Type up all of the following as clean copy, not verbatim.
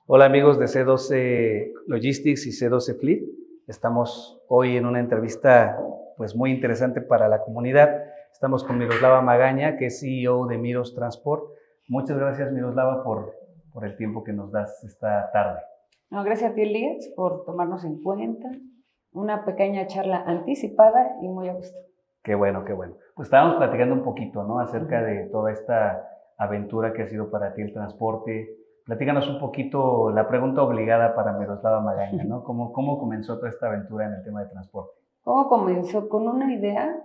Hola amigos de C12 Logistics y C12 Fleet. Estamos hoy en una entrevista pues muy interesante para la comunidad. Estamos con Miroslava Magaña, que es CEO de Miros Transport. Muchas gracias, Miroslava, por el tiempo que nos das esta tarde. No, gracias a ti, Elías, por tomarnos en cuenta. Una pequeña charla anticipada y muy a gusto. Qué bueno, qué bueno. Pues estábamos platicando un poquito, ¿no? Acerca de toda esta aventura que ha sido para ti el transporte. Platícanos un poquito la pregunta obligada para Miroslava Magaña, ¿no? ¿Cómo comenzó toda esta aventura en el tema de transporte? ¿Cómo comenzó? Con una idea,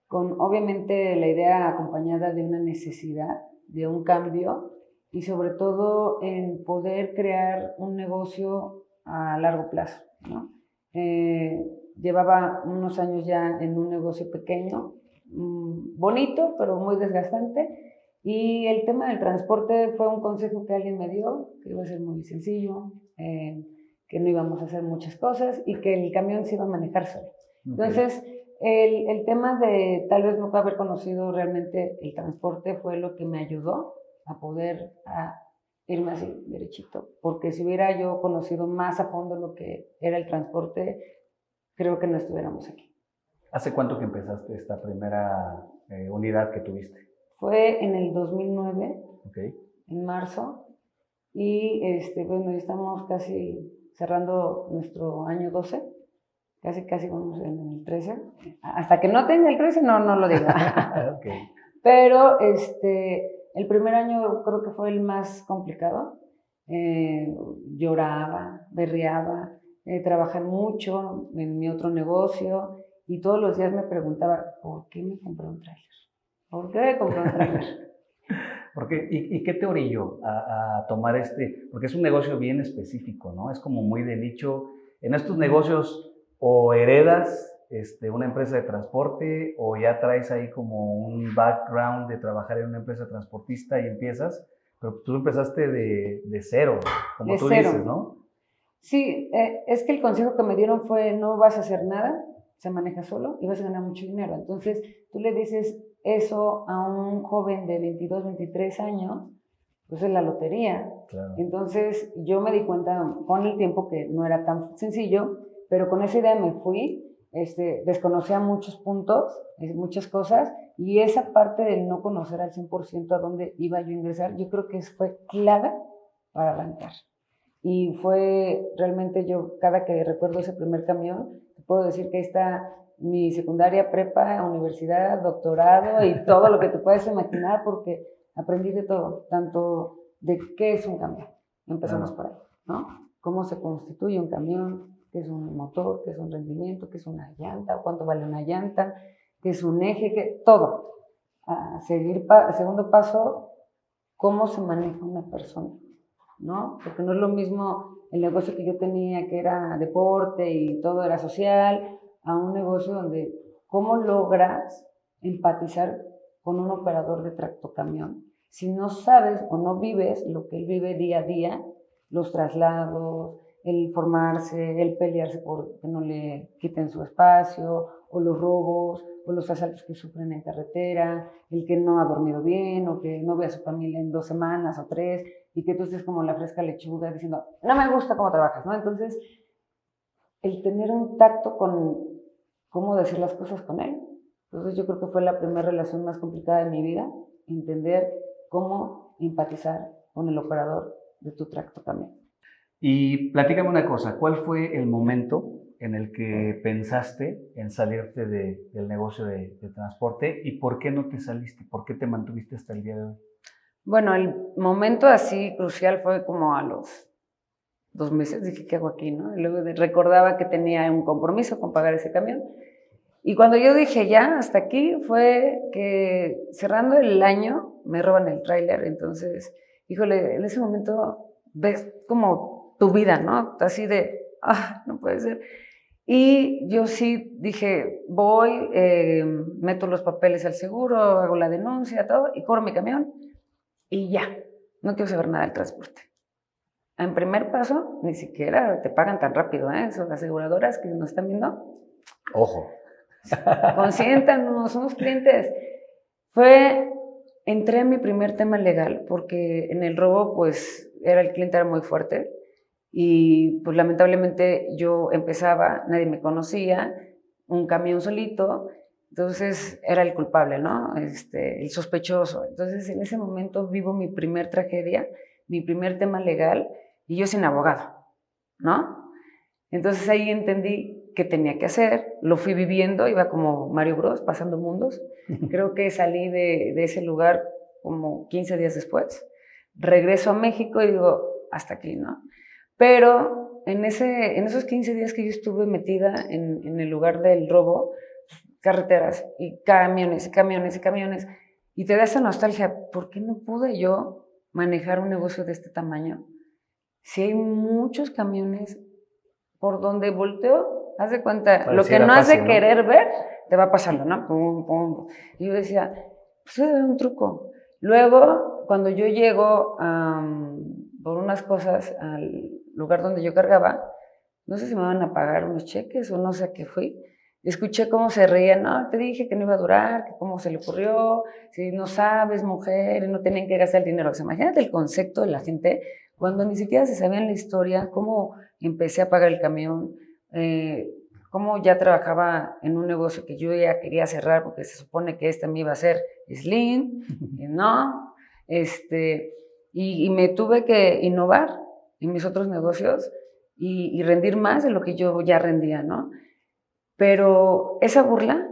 con obviamente la idea acompañada de una necesidad, de un cambio y sobre todo en poder crear un negocio a largo plazo, ¿no? Llevaba unos años ya en un negocio pequeño, bonito, pero muy desgastante. Y el tema del transporte fue un consejo que alguien me dio, que iba a ser muy sencillo, que no íbamos a hacer muchas cosas y que el camión se iba a manejar solo. Entonces, el tema de tal vez no haber conocido realmente el transporte fue lo que me ayudó a poder irme así derechito, porque si hubiera yo conocido más a fondo lo que era el transporte, creo que no estuviéramos aquí. ¿Hace cuánto que empezaste esta primera unidad que tuviste? Fue en el 2009, Okay. en marzo, y bueno, estamos casi cerrando nuestro año 12, casi vamos en el 13. Hasta que no tenga el 13, no lo digo. Okay. Pero el primer año creo que fue el más complicado. Lloraba, berreaba, trabajé mucho en mi otro negocio y todos los días me preguntaba, ¿por qué me compré un tráiler? ¿Por qué me compré un tráiler? ¿Y qué te orilló a tomar porque es un negocio bien específico, ¿no? Es como muy de nicho. En estos negocios o heredas una empresa de transporte o ya traes ahí como un background de trabajar en una empresa transportista y empiezas, pero tú empezaste de cero, como De tú cero. dices, ¿no? Sí, es que el consejo que me dieron fue no vas a hacer nada, se maneja solo y vas a ganar mucho dinero. Entonces, tú le dices eso a un joven de 22, 23 años, pues es la lotería. Claro. Entonces, yo me di cuenta con el tiempo que no era tan sencillo, pero con esa idea me fui, desconocía muchos puntos, muchas cosas, y esa parte del no conocer al 100% a dónde iba yo a ingresar, yo creo que fue clave para arrancar. Y fue realmente yo, cada que recuerdo ese primer camión, te puedo decir que ahí está mi secundaria, prepa, universidad, doctorado y todo lo que te puedes imaginar porque aprendí de todo, tanto de qué es un camión. Empezamos por ahí, ¿no? Cómo se constituye un camión, qué es un motor, qué es un rendimiento, qué es una llanta, cuánto vale una llanta, qué es un eje, todo. Segundo paso, cómo se maneja una persona, ¿no? Porque no es lo mismo el negocio que yo tenía, que era deporte y todo era social, a un negocio donde cómo logras empatizar con un operador de tractocamión si no sabes o no vives lo que él vive día a día, los traslados, el formarse, el pelearse por que no le quiten su espacio, o los robos, o los asaltos que sufren en carretera, el que no ha dormido bien, o que no ve a su familia en 2 semanas o 3, y que tú estés como la fresca lechuga diciendo, no me gusta cómo trabajas, ¿no? Entonces, el tener un tacto con cómo decir las cosas con él. Entonces, yo creo que fue la primera relación más complicada de mi vida, entender cómo empatizar con el operador de tu tracto también. Y platícame una cosa, ¿cuál fue el momento en el que pensaste en salirte del negocio de transporte y por qué no te saliste? ¿Por qué te mantuviste hasta el día de hoy? Bueno, el momento así crucial fue como a los 2 meses, dije, ¿qué hago aquí, no? Y luego recordaba que tenía un compromiso con pagar ese camión. Y cuando yo dije, ya, hasta aquí, fue que cerrando el año me roban el tráiler. Entonces, híjole, en ese momento ves como tu vida, ¿no? Así de, no puede ser. Y yo sí dije, voy, meto los papeles al seguro, hago la denuncia, todo, y cobro mi camión, y ya, no quiero saber nada del transporte. En primer paso, ni siquiera te pagan tan rápido, ¿eh? Son las aseguradoras que nos están viendo. Ojo. Consiéntanos, somos clientes. Entré en mi primer tema legal, porque en el robo, pues, el cliente era muy fuerte. Y pues lamentablemente yo empezaba, nadie me conocía, un camión solito, entonces era el culpable, ¿no? El sospechoso. Entonces en ese momento vivo mi primer tragedia, mi primer tema legal, y yo sin abogado, ¿no? Entonces ahí entendí qué tenía que hacer, lo fui viviendo, iba como Mario Bros, pasando mundos. Creo que salí de ese lugar como 15 días después. Regreso a México y digo, hasta aquí, ¿no? Pero en esos 15 días que yo estuve metida en el lugar del robo, carreteras y camiones y camiones y camiones, y te da esa nostalgia, ¿por qué no pude yo manejar un negocio de este tamaño? Si hay muchos camiones por donde volteo, haz de cuenta, lo que Pareciera no has de fácil, ¿no? querer ver, te va pasando, ¿no? Pum, pum. Y yo decía, pues debe haber un truco. Luego, cuando yo llego por unas cosas al lugar donde yo cargaba, no sé si me van a pagar unos cheques o no sé a qué fui, escuché cómo se reían, no, te dije que no iba a durar, que cómo se le ocurrió, si no sabes, mujer, y no tenían que gastar el dinero. O sea, imagínate el concepto de la gente cuando ni siquiera se sabían la historia, cómo empecé a pagar el camión, eh, cómo ya trabajaba en un negocio que yo ya quería cerrar porque se supone que este me iba a hacer Slim, y no, y me tuve que innovar en mis otros negocios y rendir más de lo que yo ya rendía, ¿no? Pero esa burla,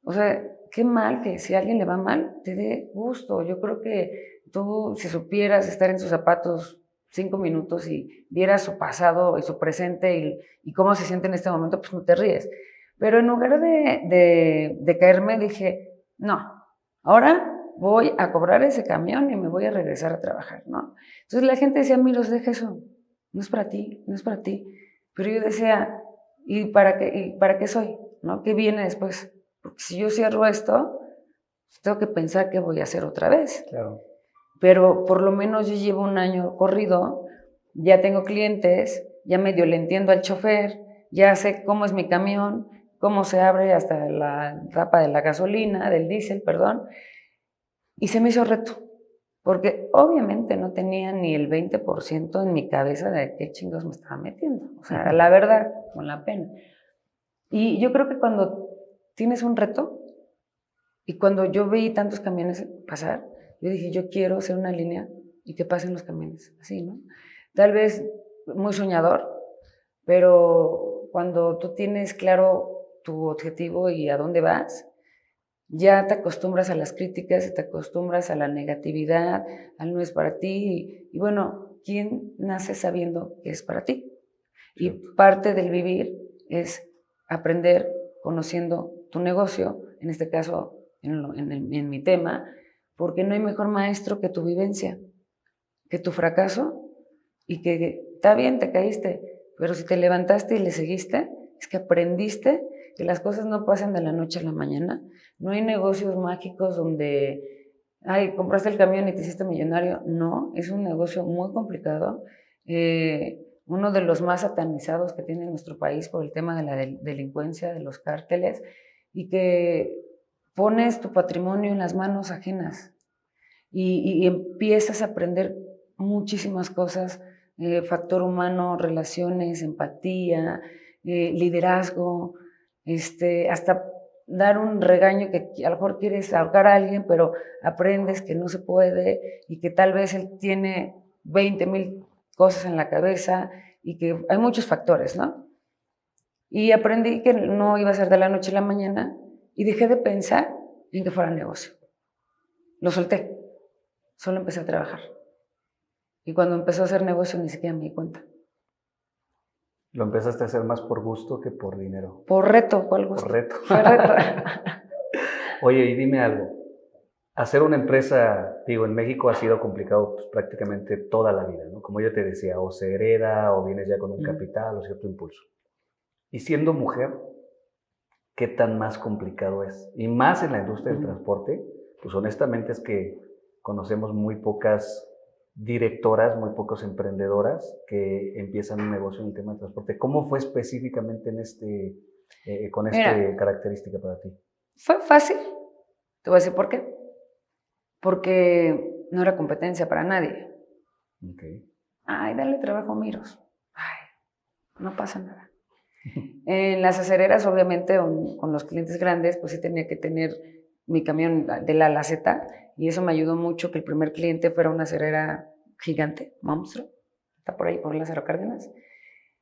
o sea, qué mal que si a alguien le va mal, te dé gusto. Yo creo que tú, si supieras estar en sus zapatos 5 minutos y vieras su pasado y su presente y cómo se siente en este momento, pues no te ríes. Pero en lugar de caerme, dije, no, ahora voy a cobrar ese camión y me voy a regresar a trabajar, ¿no? Entonces la gente decía, Miros, deja eso, no es para ti, no es para ti. Pero yo decía, ¿y para qué soy? ¿No? ¿Qué viene después? Porque si yo cierro esto, pues tengo que pensar qué voy a hacer otra vez. Claro. Pero por lo menos yo llevo un año corrido, ya tengo clientes, ya medio le entiendo al chofer, ya sé cómo es mi camión, cómo se abre hasta la tapa de la gasolina, del diésel, perdón, y se me hizo reto, porque obviamente no tenía ni el 20% en mi cabeza de qué chingos me estaba metiendo. O sea, la verdad, con la pena. Y yo creo que cuando tienes un reto, y cuando yo vi tantos camiones pasar, yo dije, yo quiero hacer una línea y que pasen los camiones, así, ¿no? Tal vez muy soñador, pero cuando tú tienes claro tu objetivo y a dónde vas, ya te acostumbras a las críticas, te acostumbras a la negatividad, al no es para ti, y bueno, ¿quién nace sabiendo que es para ti? Y parte del vivir es aprender conociendo tu negocio, en este caso en mi tema, porque no hay mejor maestro que tu vivencia, que tu fracaso, y que está bien, te caíste, pero si te levantaste y le seguiste, es que aprendiste que las cosas no pasan de la noche a la mañana. No hay negocios mágicos donde, ay, compraste el camión y te hiciste millonario. No, es un negocio muy complicado. Uno de los más satanizados que tiene nuestro país por el tema de la delincuencia, de los cárteles, y que pones tu patrimonio en las manos ajenas y empiezas a aprender muchísimas cosas, factor humano, relaciones, empatía, liderazgo, hasta dar un regaño que a lo mejor quieres ahorcar a alguien, pero aprendes que no se puede y que tal vez él tiene 20,000 cosas en la cabeza y que hay muchos factores, ¿no? Y aprendí que no iba a ser de la noche a la mañana y dejé de pensar en que fuera negocio. Lo solté, solo empecé a trabajar. Y cuando empezó a hacer negocio ni siquiera me di cuenta. Lo empezaste a hacer más por gusto que por dinero. Por reto, por gusto. Por reto. Fue reto. Oye, y dime algo. Hacer una empresa, digo, en México ha sido complicado pues, prácticamente toda la vida, ¿no? Como yo te decía, o se hereda, o vienes ya con un capital, o cierto impulso. Y siendo mujer, ¿qué tan más complicado es? Y más en la industria del transporte, pues honestamente es que conocemos muy pocas directoras, muy pocas emprendedoras que empiezan un negocio en el tema del transporte. ¿Cómo fue específicamente con esta característica para ti? Fue fácil. Te voy a decir por qué. Porque no era competencia para nadie. Okay. Ay, dale trabajo a Miros. no pasa nada. En las acereras, obviamente, con los clientes grandes, pues sí tenía que tener mi camión de la A a la Z, y eso me ayudó mucho que el primer cliente fuera una acerera gigante, monstruo, está por ahí, por Lázaro Cárdenas.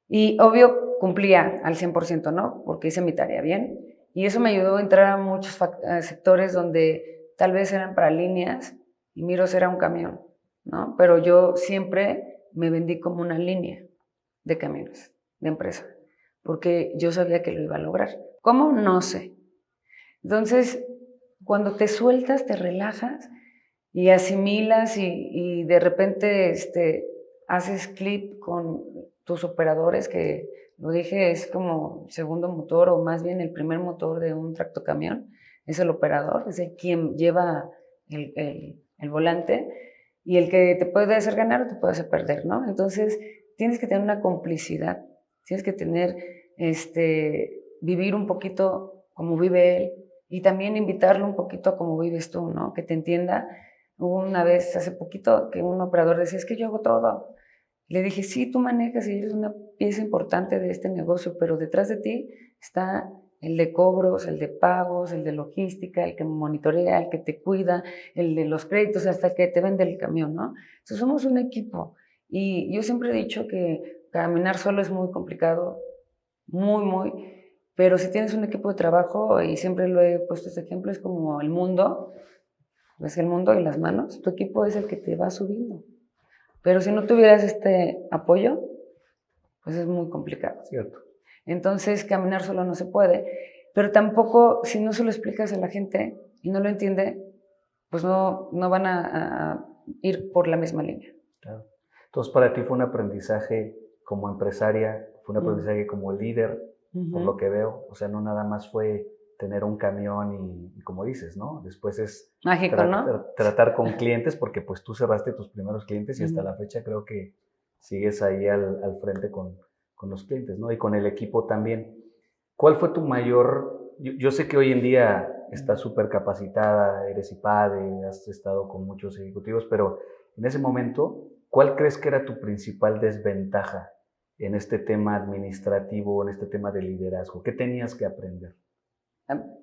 Y obvio, cumplía al 100%, ¿no? Porque hice mi tarea bien. Y eso me ayudó a entrar a muchos sectores donde tal vez eran para líneas y Miros era un camión, ¿no? Pero yo siempre me vendí como una línea de camiones, de empresa, porque yo sabía que lo iba a lograr. ¿Cómo? No sé. Entonces, cuando te sueltas, te relajas y asimilas y de repente haces clip con tus operadores, que lo dije, es como segundo motor o más bien el primer motor de un tractocamión, es el operador, es el quien lleva el volante y el que te puede hacer ganar o te puede hacer perder, ¿no? Entonces tienes que tener una complicidad, tienes que tener, vivir un poquito como vive él y también invitarlo un poquito a cómo vives tú, ¿no? Que te entienda. Hubo una vez, hace poquito, que un operador decía, es que yo hago todo. Le dije, sí, tú manejas y eres una pieza importante de este negocio, pero detrás de ti está el de cobros, el de pagos, el de logística, el que monitorea, el que te cuida, el de los créditos, hasta el que te vende el camión, ¿no? Entonces somos un equipo. Y yo siempre he dicho que caminar solo es muy complicado, muy, pero si tienes un equipo de trabajo, y siempre lo he puesto este ejemplo, es como el mundo, ves el mundo y las manos, tu equipo es el que te va subiendo. Pero si no tuvieras este apoyo, pues es muy complicado. Cierto. Entonces, caminar solo no se puede, pero tampoco, si no se lo explicas a la gente y no lo entiende, pues no van a ir por la misma línea. Claro. Entonces, para ti fue un aprendizaje como empresaria, fue un aprendizaje como líder, por lo que veo. O sea, no nada más fue tener un camión y como dices, ¿no? Después es mágico, ¿no? Tratar con clientes, porque pues tú cerraste tus primeros clientes y hasta la fecha creo que sigues ahí al frente con los clientes, ¿no? Y con el equipo también. ¿Cuál fue tu mayor? Yo sé que hoy en día estás súper capacitada, eres IPADE, has estado con muchos ejecutivos, pero en ese momento, ¿cuál crees que era tu principal desventaja en este tema administrativo, en este tema de liderazgo? ¿Qué tenías que aprender?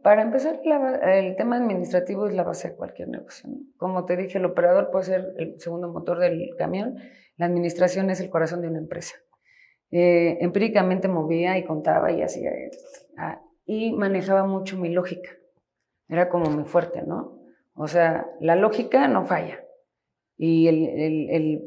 Para empezar, el tema administrativo es la base de cualquier negocio, ¿no? Como te dije, el operador puede ser el segundo motor del camión, la administración es el corazón de una empresa. Empíricamente movía y contaba y hacía, y manejaba mucho mi lógica, era como mi fuerte, ¿no? O sea, la lógica no falla y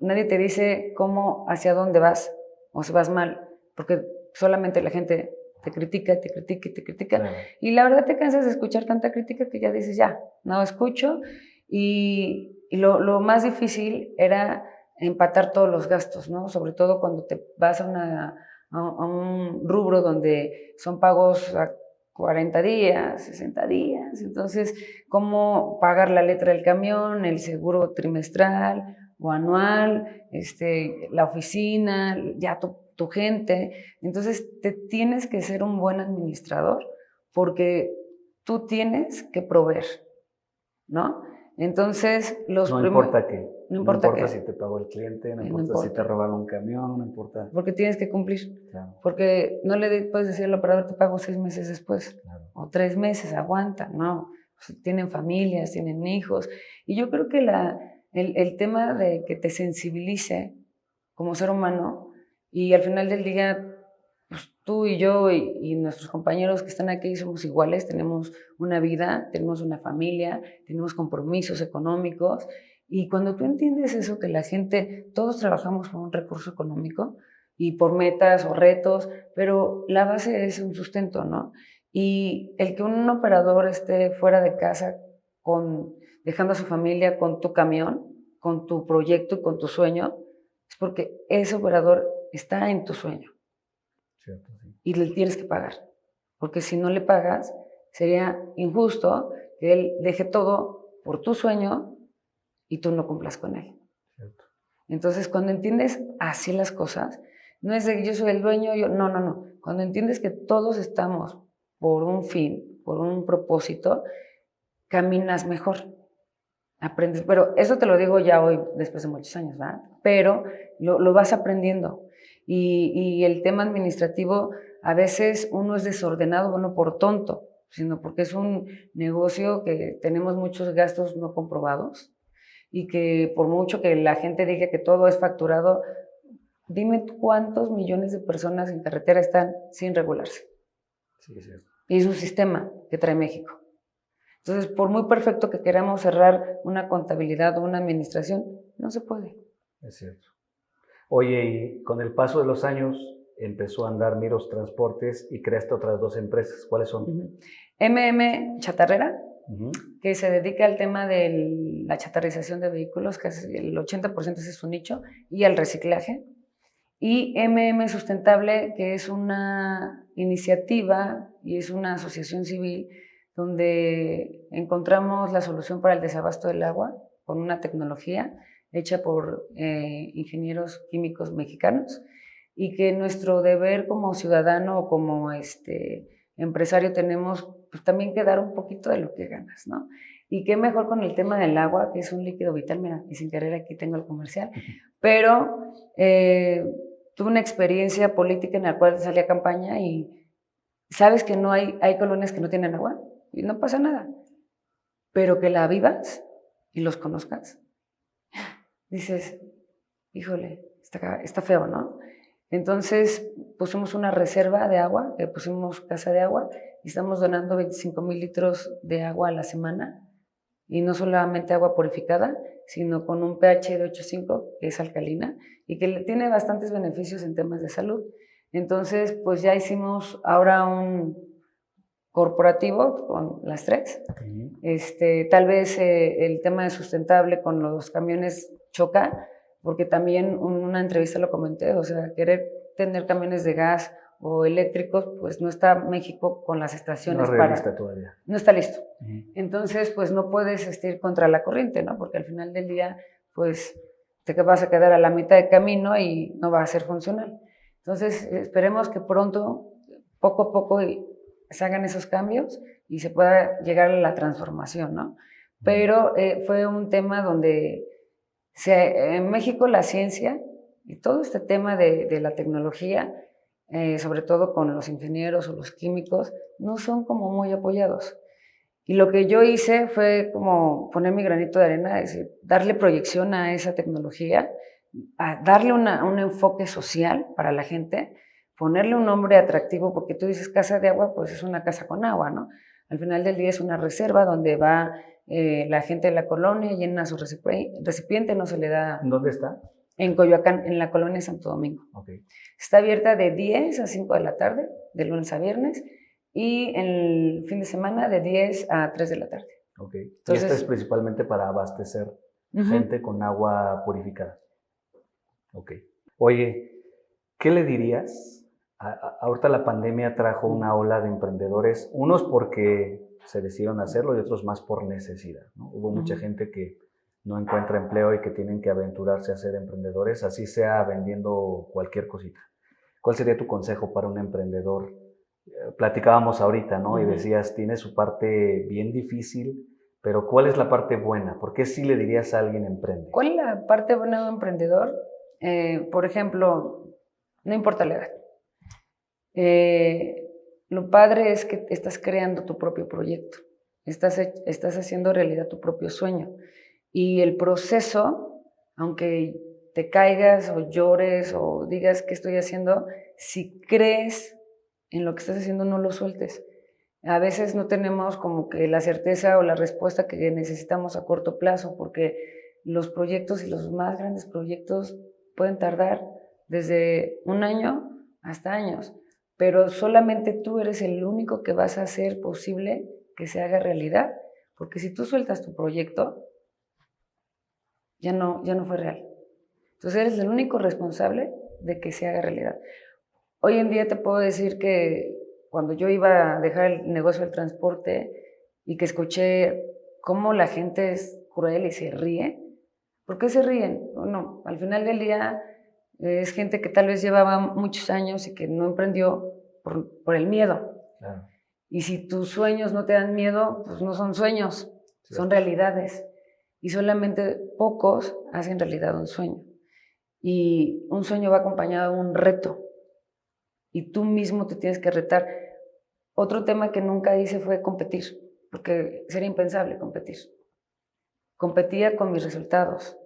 nadie te dice cómo, hacia dónde vas o si vas mal, porque solamente la gente te critica, te critica y te critica. Claro. Y la verdad te cansas de escuchar tanta crítica que ya dices, ya, no escucho. Y lo más difícil era empatar todos los gastos, ¿no? Sobre todo cuando te vas a un rubro donde son pagos a 40 días, 60 días. Entonces, ¿cómo pagar la letra del camión, el seguro trimestral o anual, la oficina, ya tu gente? Entonces, te tienes que ser un buen administrador porque tú tienes que proveer, ¿no? Entonces, no importa qué. No importa si te pagó el cliente, no importa si te robaron un camión, no importa. Porque tienes que cumplir. Claro. Porque no le puedes decir al operador, te pago 6 meses después. Claro. O 3 meses, aguanta. No. Tienen familias, tienen hijos. Y yo creo que el tema de que te sensibilice como ser humano y al final del día, pues tú y yo y nuestros compañeros que están aquí somos iguales, tenemos una vida, tenemos una familia, tenemos compromisos económicos. Y cuando tú entiendes eso, que la gente, todos trabajamos por un recurso económico y por metas o retos, pero la base es un sustento, ¿no? Y el que un operador esté fuera de casa dejando a su familia con tu camión, con tu proyecto y con tu sueño, es porque ese operador está en tu sueño. Cierto, sí. Y le tienes que pagar. Porque si no le pagas, sería injusto que él deje todo por tu sueño y tú no cumplas con él. Cierto. Entonces, cuando entiendes así las cosas, no es de que yo soy el dueño, no. Cuando entiendes que todos estamos por un fin, por un propósito, caminas mejor, aprendes. Pero eso te lo digo ya hoy, después de muchos años, ¿verdad? Pero lo vas aprendiendo. Y el tema administrativo, a veces uno es desordenado, no por tonto, sino porque es un negocio que tenemos muchos gastos no comprobados y que por mucho que la gente diga que todo es facturado, dime cuántos millones de personas en carretera están sin regularse. Sí, es cierto. Y es un sistema que trae México. Entonces, por muy perfecto que queramos cerrar una contabilidad o una administración, no se puede. Es cierto. Oye, y con el paso de los años empezó a andar Miros Transportes y creaste otras 2 empresas. ¿Cuáles son? MM Chatarrera, Uh-huh. que se dedica al tema de la chatarrización de vehículos, que el 80% ese es su nicho, y al reciclaje. Y MM Sustentable, que es una iniciativa y es una asociación civil donde encontramos la solución para el desabasto del agua con una tecnología hecha por ingenieros químicos mexicanos y que nuestro deber como ciudadano o como empresario tenemos pues, también que dar un poquito de lo que ganas, ¿no? Y qué mejor con el tema del agua, que es un líquido vital, mira, y sin querer aquí tengo el comercial, pero tuve una experiencia política en la cual salí a campaña y sabes que no hay colonias que no tienen agua y no pasa nada, pero que la vivas y los conozcas, dices, híjole, está feo, ¿no? Entonces pusimos una reserva de agua, pusimos casa de agua y estamos donando 25,000 litros de agua a la semana y no solamente agua purificada, sino con un pH de 8,5 que es alcalina y que tiene bastantes beneficios en temas de salud. Entonces, pues ya hicimos ahora un corporativo con las 3. Uh-huh. Tal vez el tema de sustentable con los camiones choca, porque también una entrevista lo comenté, o sea, querer tener camiones de gas o eléctricos, pues no está México con las estaciones no para... todavía. No está listo. Uh-huh. Entonces, pues no puedes ir contra la corriente, ¿no? Porque al final del día, pues te vas a quedar a la mitad de camino y no va a ser funcional. Entonces, esperemos que pronto, poco a poco, se hagan esos cambios y se pueda llegar a la transformación, ¿no? Pero fue un tema donde en México la ciencia y todo este tema de la tecnología, sobre todo con los ingenieros o los químicos, no son como muy apoyados. Y lo que yo hice fue como poner mi granito de arena, es decir, darle proyección a esa tecnología, a darle un enfoque social para la gente, ponerle un nombre atractivo, porque tú dices casa de agua, pues es una casa con agua, ¿no? Al final del día es una reserva donde va la gente de la colonia, llena su recipiente, no se le da... ¿Dónde está? En Coyoacán, en la colonia Santo Domingo. Okay. Está abierta de 10 a 5 de la tarde, de lunes a viernes, y el fin de semana de 10 a 3 de la tarde. Ok. Entonces, y esta es principalmente para abastecer gente con agua purificada. Ok. Oye, ¿qué le dirías? Ahorita la pandemia trajo una ola de emprendedores, unos porque se decidieron hacerlo y otros más por necesidad, ¿no? Hubo mucha gente que no encuentra empleo y que tienen que aventurarse a ser emprendedores, así sea vendiendo cualquier cosita. ¿Cuál sería tu consejo para un emprendedor? Platicábamos ahorita, ¿no? Y decías, tiene su parte bien difícil, pero ¿cuál es la parte buena? ¿Por qué sí le dirías a alguien emprende? ¿Cuál es la parte buena de un emprendedor? Por ejemplo, no importa la edad. Lo padre es que estás creando tu propio proyecto, estás haciendo realidad tu propio sueño. Y el proceso, aunque te caigas o llores o digas qué estoy haciendo, si crees en lo que estás haciendo, no lo sueltes. A veces no tenemos como que la certeza o la respuesta que necesitamos a corto plazo, porque los proyectos y los más grandes proyectos pueden tardar desde 1 año hasta años, pero solamente tú eres el único que vas a hacer posible que se haga realidad, porque si tú sueltas tu proyecto, ya no fue real. Entonces eres el único responsable de que se haga realidad. Hoy en día te puedo decir que cuando yo iba a dejar el negocio del transporte y que escuché cómo la gente es cruel y se ríe, ¿por qué se ríen? Bueno, al final del día es gente que tal vez llevaba muchos años y que no emprendió por el miedo. Claro. Y si tus sueños no te dan miedo, pues no son sueños, son realidades. Y solamente pocos hacen realidad un sueño. y un sueño va acompañado de un reto y tú mismo te tienes que retar. Otro tema que nunca hice fue competir, porque sería impensable competir. Competía con mis resultados,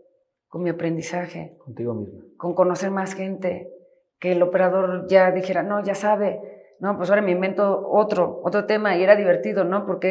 con mi aprendizaje, Contigo misma. con conocer más gente, que el operador ya dijera, no, ya sabe, no, pues ahora me invento otro tema y era divertido, ¿no? Porque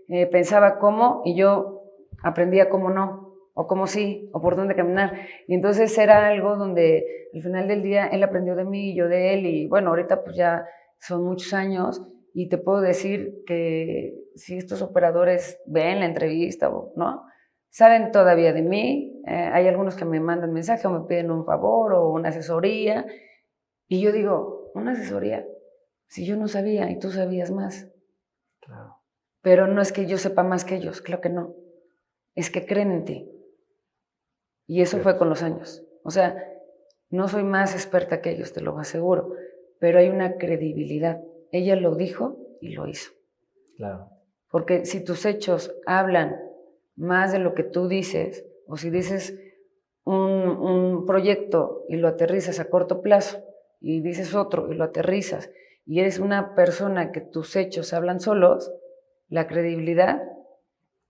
él pensaba cómo y yo aprendía cómo no, o cómo sí, o por dónde caminar. Y entonces era algo donde al final del día él aprendió de mí y yo de él y bueno, ahorita pues ya son muchos años y te puedo decir que si estos operadores ven la entrevista, ¿no? Saben todavía de mí, hay algunos que me mandan mensaje o me piden un favor o una asesoría y yo digo, ¿una asesoría? Si yo no sabía y tú sabías más. Claro. Pero no es que yo sepa más que ellos, claro que no. Es que creen en ti. Y eso fue con los años. O sea, no soy más experta que ellos, te lo aseguro, pero hay una credibilidad. Ella lo dijo y lo hizo. Claro. Porque si tus hechos hablan más de lo que tú dices, o si dices un proyecto y lo aterrizas a corto plazo, y dices otro y lo aterrizas, y eres una persona que tus hechos hablan solos, la credibilidad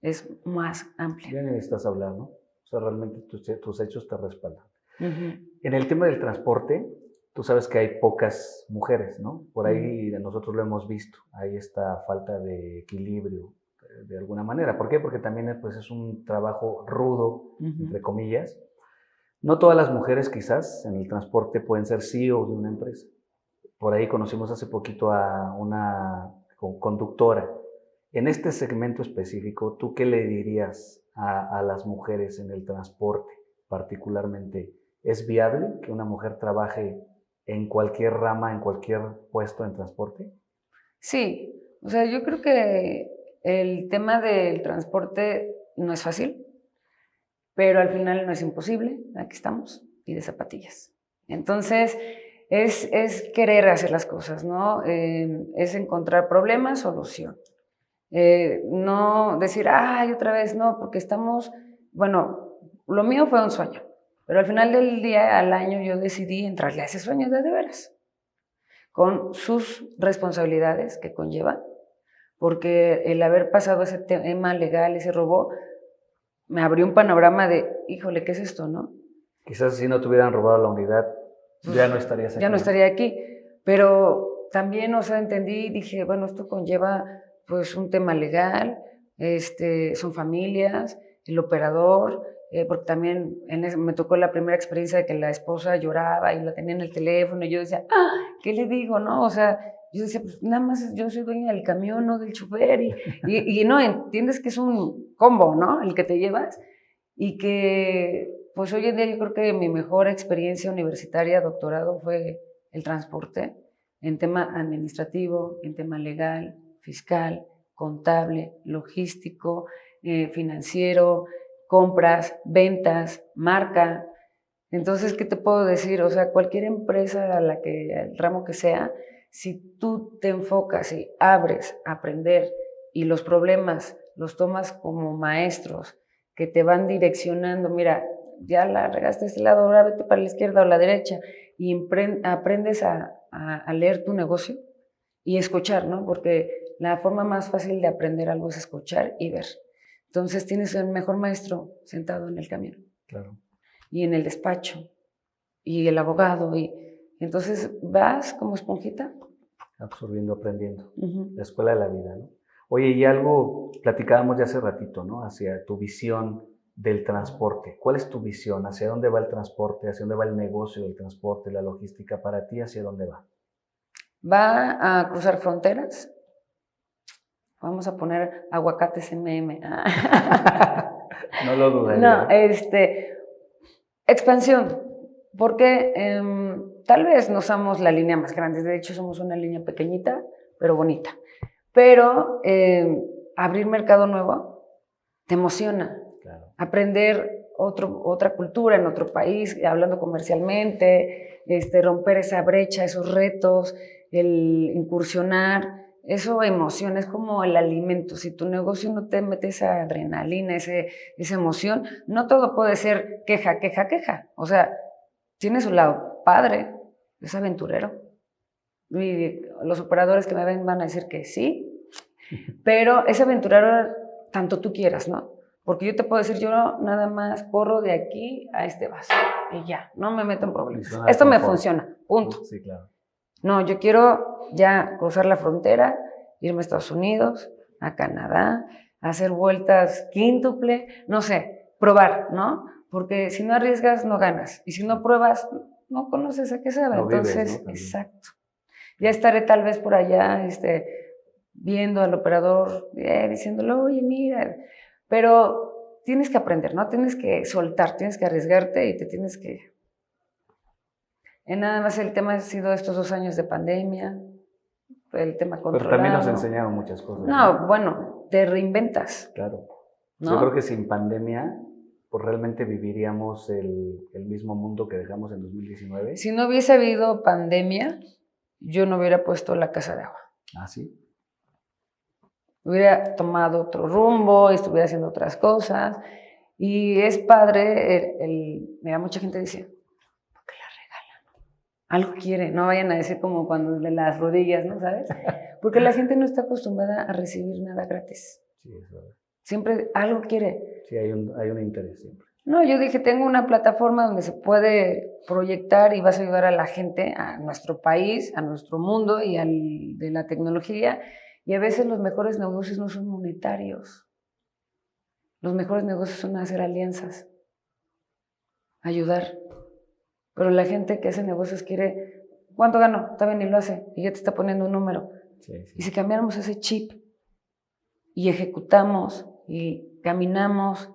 es más amplia. Ya necesitas hablar, ¿no? O sea, realmente tus hechos te respaldan. Uh-huh. En el tema del transporte, tú sabes que hay pocas mujeres, ¿no? Por ahí nosotros lo hemos visto, hay esta falta de equilibrio de alguna manera. ¿Por qué? Porque también pues, es un trabajo rudo, entre comillas. No todas las mujeres quizás en el transporte pueden ser CEOs de una empresa. Por ahí conocimos hace poquito a una conductora. En este segmento específico, ¿tú qué le dirías a las mujeres en el transporte particularmente? ¿Es viable que una mujer trabaje en cualquier rama, en cualquier puesto en transporte? Sí, o sea, yo creo que el tema del transporte no es fácil, pero al final no es imposible, aquí estamos, y de zapatillas. Entonces, es querer hacer las cosas, ¿no? Es encontrar problemas, solución. No decir, ay, otra vez no, porque estamos, bueno, lo mío fue un sueño, pero al final del día, al año, yo decidí entrarle a ese sueño de veras, con sus responsabilidades que conlleva, porque el haber pasado ese tema legal, ese robo, me abrió un panorama de, híjole, ¿qué es esto, no? Quizás si no te hubieran robado la unidad, pues ya no estarías aquí. Ya no estaría aquí, pero también, o sea, entendí y dije, bueno, esto conlleva pues un tema legal, son familias, el operador, porque también me tocó la primera experiencia de que la esposa lloraba y la tenía en el teléfono y yo decía, ¿qué le digo, no? O sea, yo decía, pues nada más yo soy dueña del camión, no del chofer y no, entiendes que es un combo, ¿no? El que te llevas y que pues hoy en día yo creo que mi mejor experiencia universitaria, doctorado, fue el transporte en tema administrativo, en tema legal, fiscal, contable, logístico, financiero, compras, ventas, marca. Entonces, ¿qué te puedo decir? O sea, cualquier empresa a la que, el ramo que sea, si tú te enfocas y abres a aprender y los problemas los tomas como maestros que te van direccionando, mira, ya la regaste de este lado, ahora vete para la izquierda o la derecha y aprendes a leer tu negocio y escuchar, ¿no? Porque la forma más fácil de aprender algo es escuchar y ver. Entonces tienes el mejor maestro sentado en el camión. Claro. Y en el despacho y el abogado y entonces vas como esponjita absorbiendo, aprendiendo. La escuela de la vida, ¿no? Oye, y algo platicábamos ya hace ratito, ¿no? Hacia tu visión del transporte. ¿Cuál es tu visión? ¿Hacia dónde va el transporte? ¿Hacia dónde va el negocio del transporte, la logística? Para ti, ¿hacia dónde va? Va a cruzar fronteras. Vamos a poner aguacates MM. No lo dudaría. No, expansión. Porque tal vez no somos la línea más grande. De hecho, somos una línea pequeñita, pero bonita. Pero abrir mercado nuevo te emociona. Claro. Aprender otra cultura en otro país, hablando comercialmente, romper esa brecha, esos retos, el incursionar, eso emociona, es como el alimento. Si tu negocio no te mete esa adrenalina, esa emoción, no todo puede ser queja, queja, queja. O sea, tiene su lado padre, es aventurero. Y los operadores que me ven van a decir que sí, pero es aventurero tanto tú quieras, ¿no? Porque yo te puedo decir, yo nada más corro de aquí a este vaso y ya, no me meto en problemas. Esto me funciona, punto. Sí, claro. No, yo quiero ya cruzar la frontera, irme a Estados Unidos, a Canadá, hacer vueltas quíntuple, no sé, probar, ¿no? Porque si no arriesgas, no ganas. Y si no pruebas, no conoces a qué sabe. No vives, entonces, ¿no? exacto. Ya estaré tal vez por allá, viendo al operador, diciéndole, oye, mira, pero tienes que aprender, ¿no? Tienes que soltar, tienes que arriesgarte y te tienes que... nada más el tema ha sido estos 2 años de pandemia, el tema controlado. Pero también nos enseñaron muchas cosas. No, bueno, te reinventas. Claro. ¿No? Yo creo que sin pandemia, pues realmente viviríamos el mismo mundo que dejamos en 2019. Si no hubiese habido pandemia, yo no hubiera puesto la casa de agua. Ah, sí. Hubiera tomado otro rumbo, estuviera haciendo otras cosas. Y es padre, mira, mucha gente dice, ¿por qué la regalan? Algo quiere, no vayan a decir como cuando de las rodillas, ¿no sabes? Porque la gente no está acostumbrada a recibir nada gratis. Sí, eso es. Siempre algo quiere. Sí, hay un interés siempre. No, yo dije, tengo una plataforma donde se puede proyectar y vas a ayudar a la gente, a nuestro país, a nuestro mundo y de la tecnología. Y a veces los mejores negocios no son monetarios. Los mejores negocios son hacer alianzas, ayudar. Pero la gente que hace negocios quiere, ¿cuánto gano? Está bien y lo hace. Y ya te está poniendo un número. Sí, sí. Y si cambiáramos ese chip y ejecutamos y caminamos,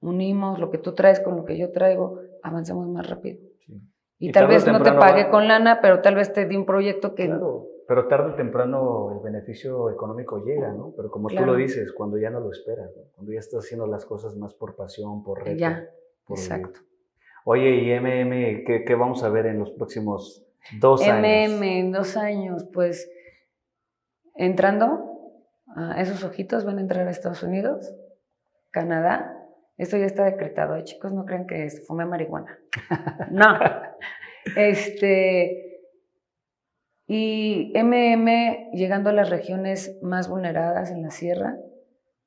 unimos lo que tú traes con lo que yo traigo, avanzamos más rápido. Sí. Y tal vez no te pagué con lana, pero tal vez te di un proyecto que... Claro, pero tarde o temprano el beneficio económico llega, ¿no? Pero como tú lo dices, cuando ya no lo esperas, ¿no? Cuando ya estás haciendo las cosas más por pasión, por reto. Ya, por exacto. Vivir. Oye, ¿y MM qué vamos a ver en los próximos 2 años? MM en 2 años, pues entrando, esos ojitos van a entrar a Estados Unidos, Canadá. Esto ya está decretado, chicos, no crean que fumé marihuana. No. Y MM llegando a las regiones más vulneradas en la sierra,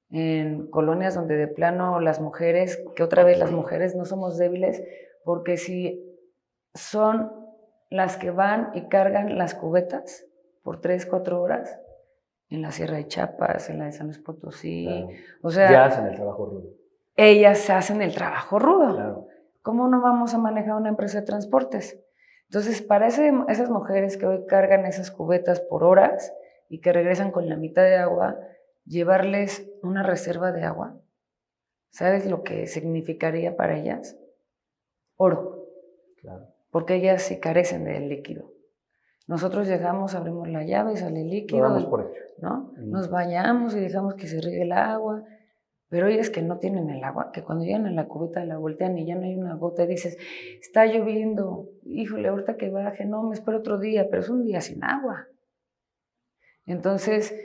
en colonias donde de plano las mujeres, que otra vez las mujeres no somos débiles, porque si son las que van y cargan las cubetas por 3-4 horas, en la Sierra de Chiapas, en la de San Luis Potosí, claro. O sea... Ya hacen el trabajo rudo. Ellas hacen el trabajo rudo. Claro. ¿Cómo no vamos a manejar una empresa de transportes? Entonces, para esas mujeres que hoy cargan esas cubetas por horas y que regresan con la mitad de agua, llevarles una reserva de agua, ¿sabes lo que significaría para ellas? Oro. Claro. Porque ellas sí carecen del líquido. Nosotros llegamos, abrimos la llave, sale el líquido. Lo damos por hecho. ¿No? Nos bañamos y dejamos que se riegue el agua. Pero ellas que no tienen el agua, que cuando llegan a la cubeta la voltean y ya no hay una gota, y dices, está lloviendo, híjole, ahorita que baje, no, me espero otro día, pero es un día sin agua. Entonces,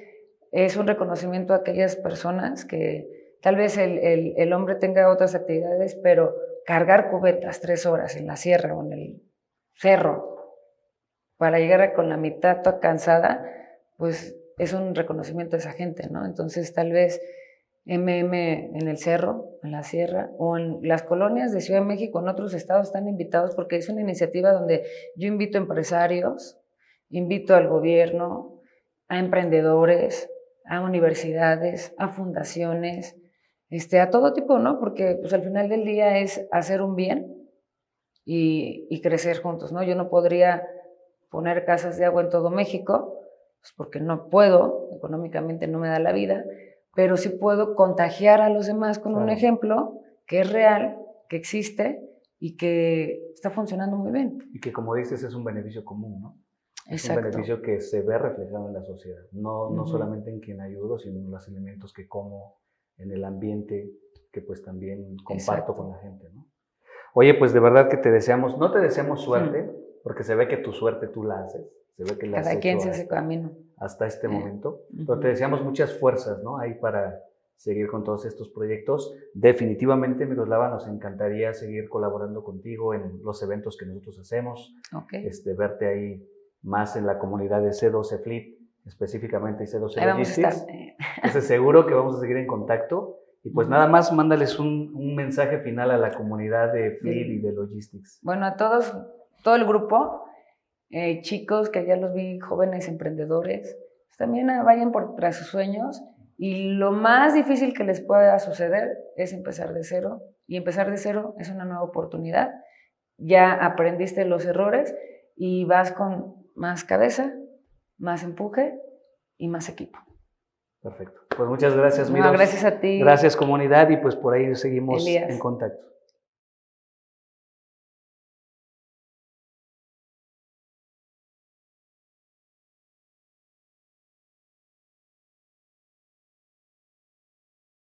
es un reconocimiento a aquellas personas que tal vez el hombre tenga otras actividades, pero cargar cubetas 3 horas en la sierra o en el cerro para llegar con la mitad toda cansada, pues es un reconocimiento a esa gente, ¿no? Entonces, tal vez MM en el cerro, en la sierra o en las colonias de Ciudad de México, en otros estados están invitados porque es una iniciativa donde yo invito a empresarios, invito al gobierno, a emprendedores, a universidades, a fundaciones, a todo tipo, ¿no? Porque pues al final del día es hacer un bien y crecer juntos, ¿no? Yo no podría poner casas de agua en todo México, pues porque no puedo, económicamente no me da la vida, pero sí puedo contagiar a los demás con un ejemplo que es real, que existe y que está funcionando muy bien. Y que, como dices, es un beneficio común, ¿no? Es Exacto. un beneficio que se ve reflejado en la sociedad, no solamente en quien ayudo, sino en los alimentos que como, en el ambiente que pues también comparto con la gente, ¿no? Oye, pues de verdad que no te deseamos suerte, porque se ve que tu suerte tú la haces. Se ve que cada quien se hace camino hasta este momento, pero te deseamos muchas fuerzas, ¿no? Ahí para seguir con todos estos proyectos. Definitivamente, Miroslava, nos encantaría seguir colaborando contigo en los eventos que nosotros hacemos, verte ahí más en la comunidad de C12 Fleet, específicamente C12 Logistics. Entonces seguro que vamos a seguir en contacto. Y pues nada más, mándales un mensaje final a la comunidad de Fleet y de Logistics. Bueno, a todos, todo el grupo, chicos que ya los vi, jóvenes emprendedores, pues también vayan tras sus sueños. Y lo más difícil que les pueda suceder es empezar de cero. Y empezar de cero es una nueva oportunidad. Ya aprendiste los errores y vas con más cabeza, más empuje y más equipo. Perfecto. Pues muchas gracias, Miros. No, gracias a ti. Gracias, comunidad, y pues por ahí seguimos Elías. en contacto.